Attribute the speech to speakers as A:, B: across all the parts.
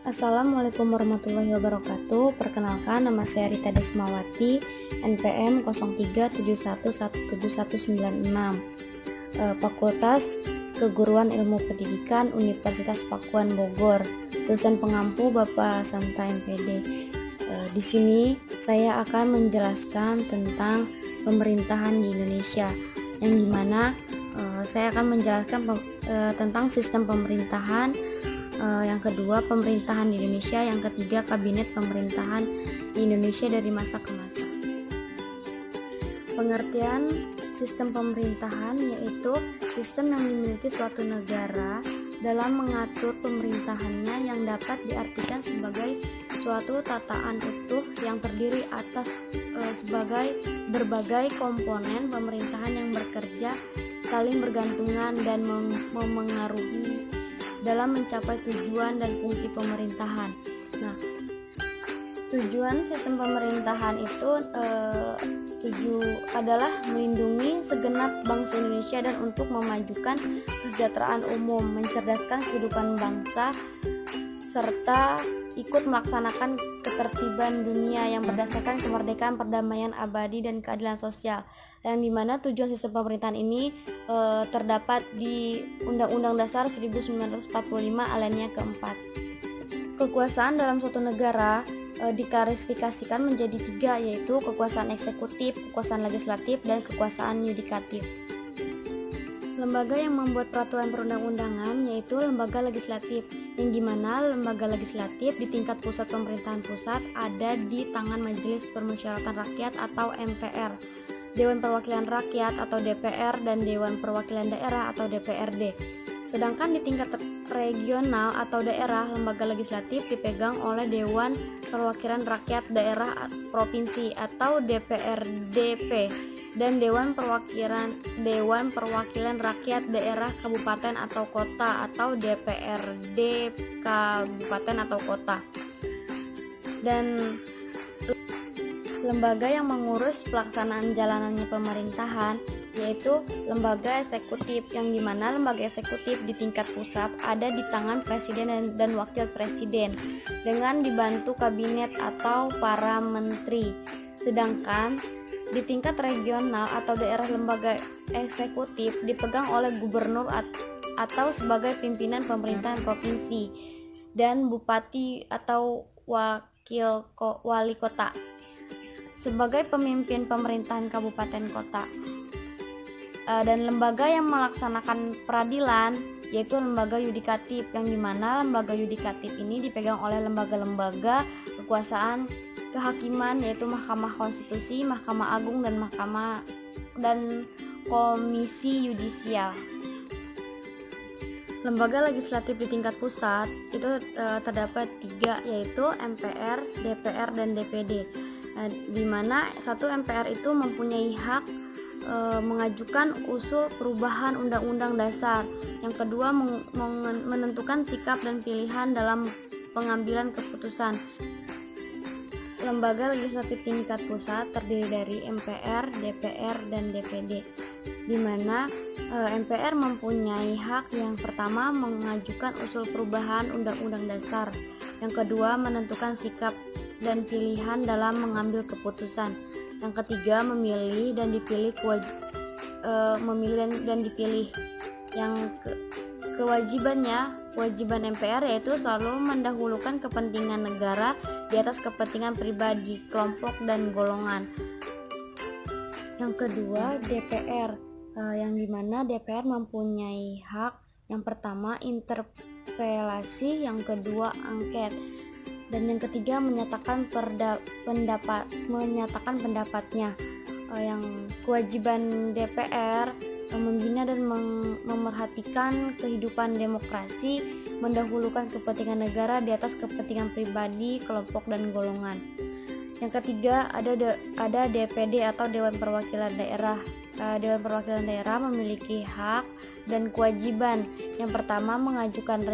A: Assalamualaikum warahmatullahi wabarakatuh. Perkenalkan, nama saya Rita Desmawati, NPM 0371171196, Fakultas Keguruan Ilmu Pendidikan Universitas Pakuan Bogor. Dosen pengampu Bapak Santa MPD. Di sini saya akan menjelaskan tentang pemerintahan di Indonesia, yang dimana saya akan menjelaskan tentang sistem pemerintahan. Yang kedua, pemerintahan di Indonesia. Yang ketiga, kabinet pemerintahan di Indonesia dari masa ke masa. Pengertian sistem pemerintahan yaitu sistem yang dimiliki suatu negara dalam mengatur pemerintahannya, yang dapat diartikan sebagai suatu tataan utuh yang terdiri atas sebagai berbagai komponen pemerintahan yang bekerja saling bergantungan dan memengaruhi dalam mencapai tujuan dan fungsi pemerintahan. Nah, tujuan sistem pemerintahan itu adalah melindungi segenap bangsa Indonesia dan untuk memajukan kesejahteraan umum, mencerdaskan kehidupan bangsa, serta ikut melaksanakan ketertiban dunia yang berdasarkan kemerdekaan, perdamaian abadi, dan keadilan sosial. Yang dimana tujuan sistem pemerintahan ini terdapat di Undang-Undang Dasar 1945 alinea keempat. Kekuasaan dalam suatu negara diklasifikasikan menjadi 3, yaitu kekuasaan eksekutif, kekuasaan legislatif, dan kekuasaan yudikatif. Lembaga yang membuat peraturan perundang-undangan yaitu lembaga legislatif, yang dimana lembaga legislatif di tingkat pusat pemerintahan pusat ada di tangan Majelis Permusyawaratan Rakyat atau MPR, Dewan Perwakilan Rakyat atau DPR, dan Dewan Perwakilan Daerah atau DPRD. Sedangkan di tingkat regional atau daerah, lembaga legislatif dipegang oleh Dewan Perwakilan Rakyat Daerah Provinsi atau DPRDP, dan Dewan Perwakilan Rakyat Daerah Kabupaten atau Kota atau DPRD Kabupaten atau Kota. Dan lembaga yang mengurus pelaksanaan jalanannya pemerintahan yaitu lembaga eksekutif, yang dimana lembaga eksekutif di tingkat pusat ada di tangan presiden dan wakil presiden dengan dibantu kabinet atau para menteri. Sedangkan di tingkat regional atau daerah, lembaga eksekutif dipegang oleh gubernur atau sebagai pimpinan pemerintahan provinsi dan bupati atau wali kota sebagai pemimpin pemerintahan kabupaten kota. Dan lembaga yang melaksanakan peradilan yaitu lembaga yudikatif, yang dimana lembaga yudikatif ini dipegang oleh lembaga-lembaga kekuasaan kehakiman yaitu Mahkamah Konstitusi, Mahkamah Agung, dan Komisi Yudisial. Lembaga legislatif di tingkat pusat itu terdapat 3, yaitu MPR, DPR, dan DPD. Di mana satu MPR itu mempunyai hak mengajukan usul perubahan undang-undang dasar. Yang kedua, menentukan sikap dan pilihan dalam pengambilan keputusan. Lembaga legislatif tingkat pusat terdiri dari MPR, DPR, dan DPD, di mana MPR mempunyai hak yang pertama mengajukan usul perubahan undang-undang dasar, yang kedua menentukan sikap dan pilihan dalam mengambil keputusan, yang ketiga memilih dan dipilih kewajiban MPR yaitu selalu mendahulukan kepentingan negara di atas kepentingan pribadi, kelompok, dan golongan. Yang kedua, DPR, yang dimana DPR mempunyai hak yang pertama interpelasi, yang kedua angket, dan yang ketiga menyatakan pendapatnya. Yang kewajiban DPR membina dan memerhatikan kehidupan demokrasi, mendahulukan kepentingan negara di atas kepentingan pribadi, kelompok, dan golongan. Yang ketiga ada DPD atau Dewan Perwakilan Daerah. Dewan Perwakilan Daerah memiliki hak dan kewajiban. Yang pertama mengajukan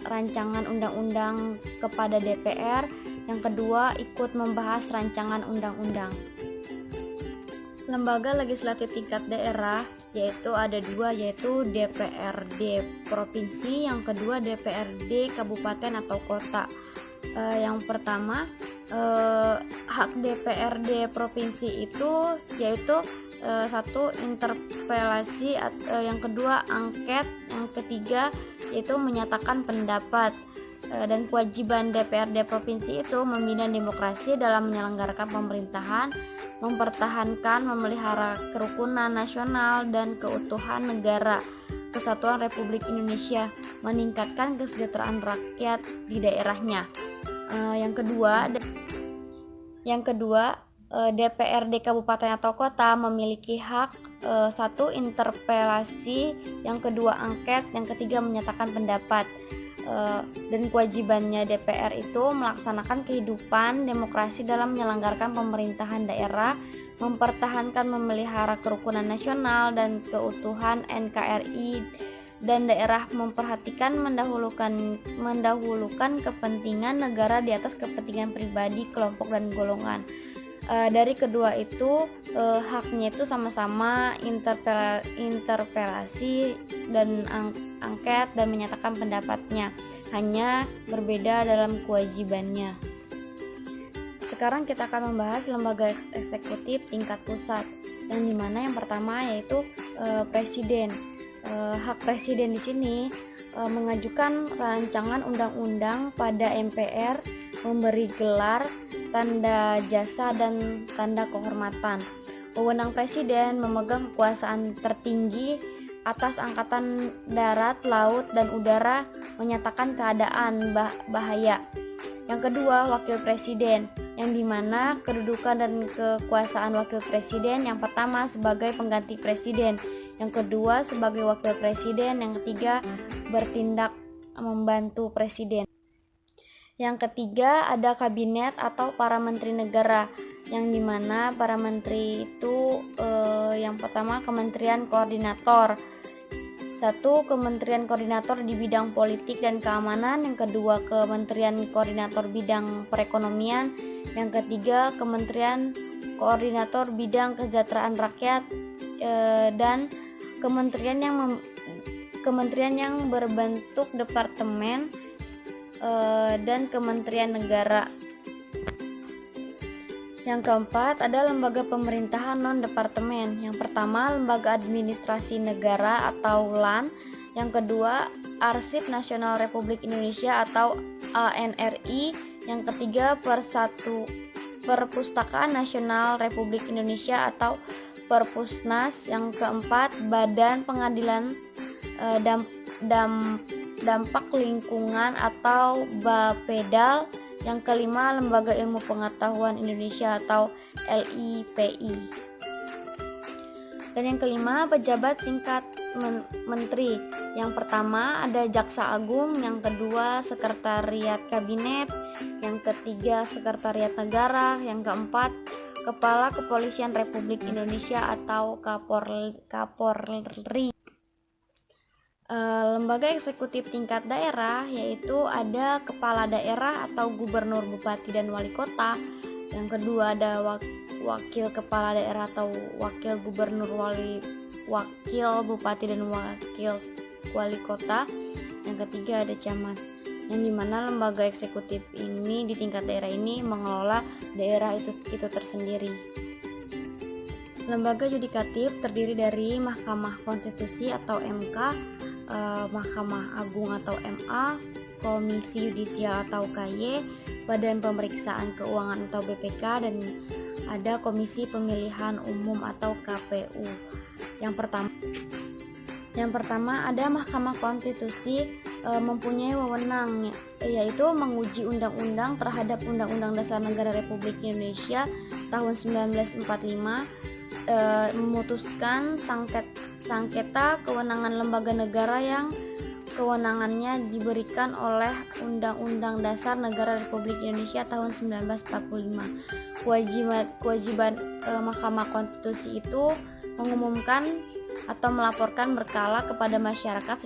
A: rancangan undang-undang kepada DPR. Yang kedua ikut membahas rancangan undang-undang. Lembaga legislatif tingkat daerah yaitu ada 2, yaitu DPRD Provinsi, yang kedua DPRD Kabupaten atau Kota. Yang pertama, hak DPRD provinsi itu yaitu satu, interpelasi, yang kedua angket, yang ketiga yaitu menyatakan pendapat. Dan kewajiban DPRD provinsi itu membina demokrasi dalam menyelenggarakan pemerintahan, mempertahankan, memelihara kerukunan nasional dan keutuhan negara Kesatuan Republik Indonesia, meningkatkan kesejahteraan rakyat di daerahnya. Yang kedua, DPRD kabupaten atau kota memiliki hak satu, interpelasi, yang kedua angket, yang ketiga menyatakan pendapat. Dan kewajibannya DPR itu melaksanakan kehidupan demokrasi dalam menyelenggarakan pemerintahan daerah, mempertahankan, memelihara kerukunan nasional dan keutuhan NKRI dan daerah, memperhatikan, mendahulukan kepentingan negara di atas kepentingan pribadi, kelompok dan golongan. Dari kedua itu haknya itu sama-sama interpelasi dan angket dan menyatakan pendapatnya, hanya berbeda dalam kewajibannya. Sekarang kita akan membahas lembaga eksekutif tingkat pusat, yang dimana yang pertama yaitu presiden. Hak presiden di sini mengajukan rancangan undang-undang pada MPR, memberi gelar, tanda jasa dan tanda kehormatan. Wewenang presiden memegang kekuasaan tertinggi atas angkatan darat, laut, dan udara, menyatakan keadaan bahaya. Yang kedua, wakil presiden, yang dimana kedudukan dan kekuasaan wakil presiden yang pertama sebagai pengganti presiden, yang kedua sebagai wakil presiden, yang ketiga bertindak membantu presiden. Yang ketiga ada kabinet atau para menteri negara, yang dimana para menteri itu yang pertama kementerian koordinator. Satu, kementerian koordinator di bidang politik dan keamanan, yang kedua kementerian koordinator bidang perekonomian, yang ketiga kementerian koordinator bidang kesejahteraan rakyat, dan kementerian yang berbentuk departemen dan kementerian negara. Yang keempat ada lembaga pemerintahan non-departemen. Yang pertama lembaga administrasi negara atau LAN, yang kedua Arsip Nasional Republik Indonesia atau ANRI, yang ketiga Perpustakaan Nasional Republik Indonesia atau Perpusnas, yang keempat Badan Pengadilan Dampak Lingkungan atau BAPEDAL, yang kelima Lembaga Ilmu Pengetahuan Indonesia atau LIPI, dan yang kelima pejabat singkat menteri. Yang pertama ada Jaksa Agung, yang kedua Sekretariat Kabinet, yang ketiga Sekretariat Negara, yang keempat Kepala Kepolisian Republik Indonesia atau Kapolri. Lembaga eksekutif tingkat daerah yaitu ada kepala daerah atau gubernur, bupati, dan wali kota. Yang kedua ada wakil kepala daerah atau wakil gubernur, wakil bupati, dan wakil wali kota. Yang ketiga ada camat, yang dimana lembaga eksekutif ini di tingkat daerah ini mengelola daerah itu tersendiri. Lembaga yudikatif terdiri dari Mahkamah Konstitusi atau MK, Mahkamah Agung atau MA, Komisi Yudisial atau KY, Badan Pemeriksaan Keuangan atau BPK, dan ada Komisi Pemilihan Umum atau KPU. Yang pertama ada Mahkamah Konstitusi mempunyai wewenang yaitu menguji undang-undang terhadap Undang-Undang Dasar Negara Republik Indonesia tahun 1945, memutuskan sengketa kewenangan lembaga negara yang kewenangannya diberikan oleh Undang-Undang Dasar Negara Republik Indonesia tahun 1945. Kewajiban Mahkamah Konstitusi itu mengumumkan atau melaporkan berkala kepada masyarakat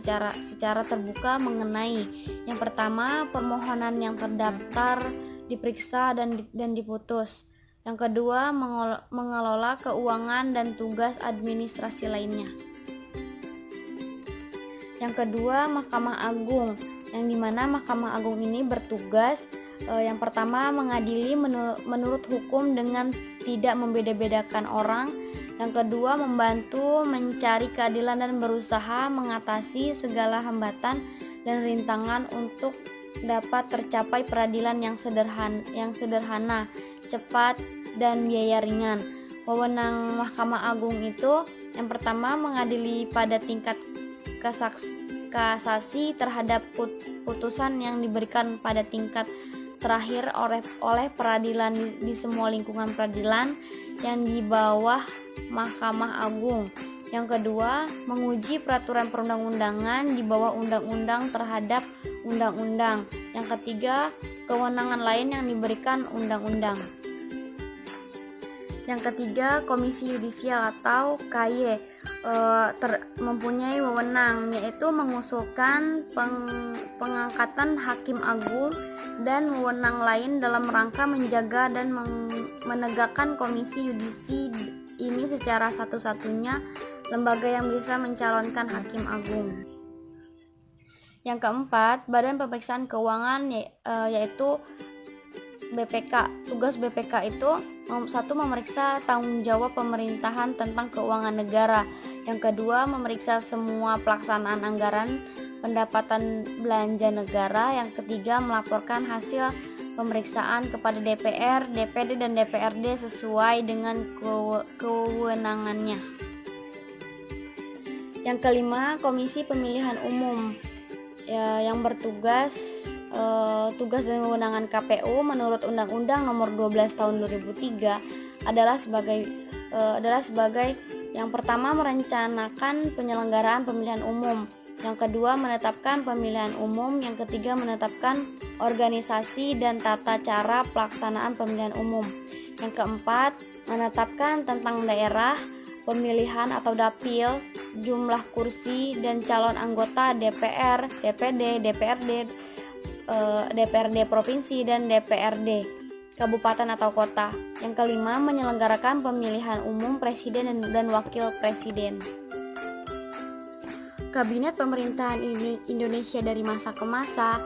A: secara terbuka mengenai yang pertama permohonan yang terdaftar, diperiksa dan diputus. Yang kedua mengelola keuangan dan tugas administrasi lainnya. Yang kedua Mahkamah Agung, yang dimana Mahkamah Agung ini bertugas Yang pertama, mengadili menurut hukum dengan tidak membeda-bedakan orang. Yang kedua, membantu mencari keadilan dan berusaha mengatasi segala hambatan dan rintangan untuk dapat tercapai peradilan yang sederhana, cepat, dan biaya ringan. Wewenang Mahkamah Agung itu yang pertama, mengadili pada tingkat kasasi terhadap putusan yang diberikan pada tingkat terakhir oleh peradilan di semua lingkungan peradilan yang di bawah Mahkamah Agung. Yang kedua, menguji peraturan perundang-undangan di bawah undang-undang terhadap undang-undang. Yang ketiga, kewenangan lain yang diberikan undang-undang. Yang ketiga, Komisi Yudisial atau KY mempunyai wewenang, yaitu mengusulkan pengangkatan hakim agung dan wewenang lain dalam rangka menjaga dan menegakkan komisi yudisi ini secara satu-satunya lembaga yang bisa mencalonkan hakim agung. Yang keempat, Badan Pemeriksaan Keuangan yaitu BPK. Tugas BPK itu satu, memeriksa tanggung jawab pemerintahan tentang keuangan negara. Yang kedua, memeriksa semua pelaksanaan anggaran pendapatan belanja negara. Yang ketiga, melaporkan hasil pemeriksaan kepada DPR, DPD, dan DPRD sesuai dengan kewenangannya. Yang kelima, Komisi Pemilihan Umum yang bertugas tugas dan kewenangan KPU menurut Undang-Undang Nomor 12 Tahun 2003 adalah sebagai yang pertama, merencanakan penyelenggaraan pemilihan umum. Yang kedua, menetapkan pemilihan umum. Yang ketiga, menetapkan organisasi dan tata cara pelaksanaan pemilihan umum. Yang keempat, menetapkan tentang daerah pemilihan atau dapil, jumlah kursi dan calon anggota DPR, DPD, DPRD, DPRD provinsi dan DPRD kabupaten atau kota. Yang kelima, menyelenggarakan pemilihan umum presiden dan wakil presiden. Kabinet pemerintahan Indonesia dari masa ke masa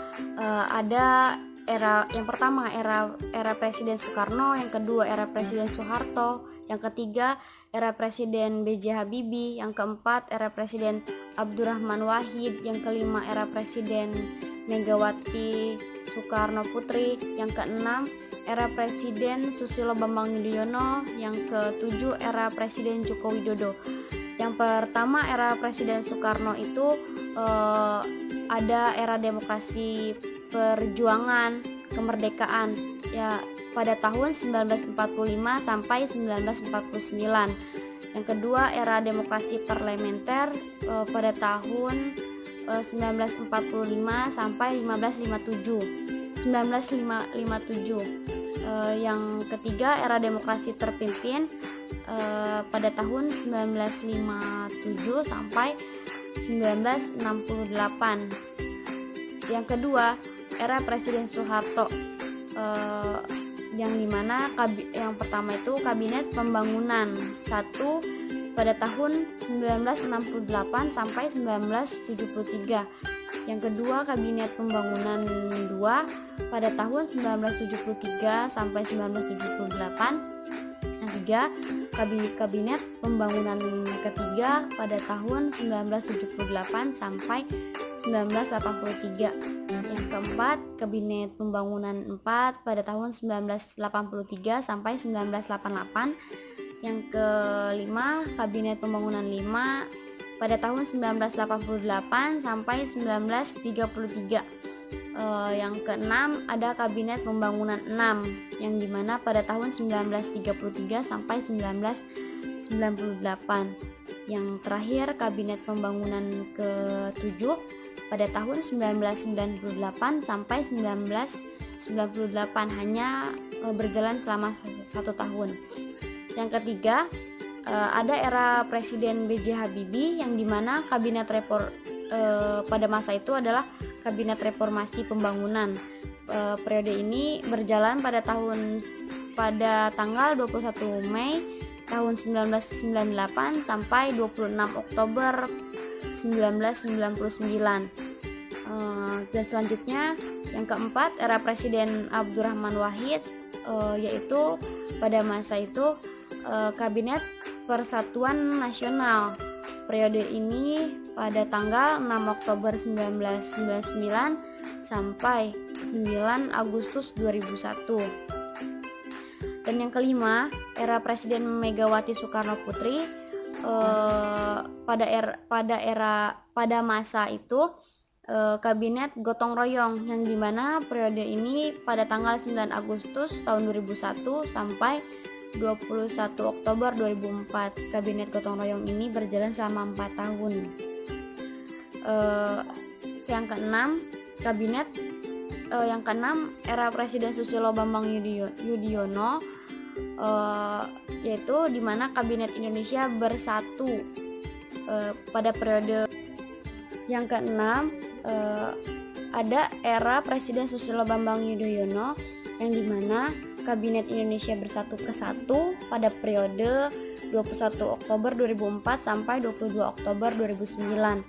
A: ada era yang pertama era Presiden Soekarno, yang kedua era Presiden Soeharto, yang ketiga era Presiden B.J. Habibie, yang keempat era Presiden Abdurrahman Wahid, yang kelima era Presiden Megawati Soekarno Putri, yang keenam era Presiden Susilo Bambang Yudhoyono, yang ketujuh era Presiden Joko Widodo. Yang pertama era Presiden Soekarno itu ada era demokrasi perjuangan kemerdekaan ya pada tahun 1945 sampai 1949. Yang kedua era demokrasi parlementer pada tahun 1945 sampai 1957. Yang ketiga era demokrasi terpimpin pada tahun 1957 sampai 1968. Yang kedua era Presiden Soeharto, yang dimana yang pertama itu Kabinet Pembangunan 1 pada tahun 1968 sampai 1973. Yang kedua Kabinet Pembangunan 2 pada tahun 1973 sampai 1978. Yang ketiga Kabinet Pembangunan ketiga pada tahun 1978 sampai 1983. Yang keempat Kabinet Pembangunan 4 pada tahun 1983 sampai 1988. Yang kelima Kabinet Pembangunan 5 pada tahun 1988 sampai 1933. Yang keenam ada Kabinet Pembangunan 6 yang dimana pada tahun 1933 sampai 1998. Yang terakhir Kabinet Pembangunan ke-7 pada tahun 1998 sampai 1998, hanya berjalan selama 1 tahun. Yang ketiga ada era Presiden B.J. Habibie yang dimana pada masa itu adalah Kabinet Reformasi Pembangunan. Periode ini berjalan pada tanggal 21 Mei tahun 1998 sampai 26 Oktober 1999. Dan selanjutnya yang keempat, era Presiden Abdurrahman Wahid, yaitu pada masa itu Kabinet Persatuan Nasional. Periode ini pada tanggal 6 Oktober 1999 sampai 9 Agustus 2001. Dan yang kelima, era Presiden Megawati Soekarno Putri, pada masa itu Kabinet Gotong Royong, yang dimana periode ini pada tanggal 9 Agustus tahun 2001 sampai 21 Oktober 2004. Kabinet Gotong Royong ini berjalan selama 4 tahun. Yang keenam, era Presiden Susilo Bambang Yudhoyono, yaitu dimana Kabinet Indonesia Bersatu pada periode. Yang keenam, ada era Presiden Susilo Bambang Yudhoyono, yang dimana Kabinet Indonesia Bersatu ke-1 pada periode 21 Oktober 2004 sampai 22 Oktober 2009.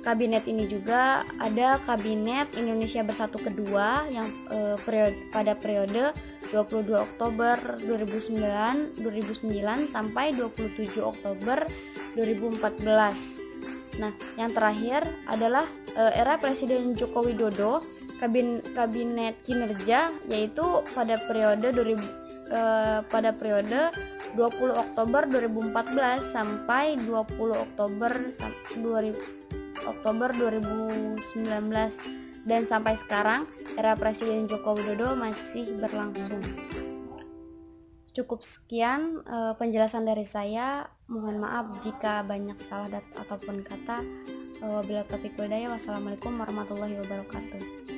A: Kabinet ini juga ada Kabinet Indonesia Bersatu kedua yang pada periode 22 Oktober 2009 sampai 27 Oktober 2014. Nah, yang terakhir adalah era Presiden Joko Widodo, Kabinet Kinerja, yaitu pada periode 20 Oktober 2014 sampai 20 Oktober 2019, dan sampai sekarang era Presiden Joko Widodo masih berlangsung. Cukup sekian penjelasan dari saya. Mohon maaf jika banyak salah ataupun kata. Wabillahi taufiq wal hidayah. Wassalamualaikum warahmatullahi wabarakatuh.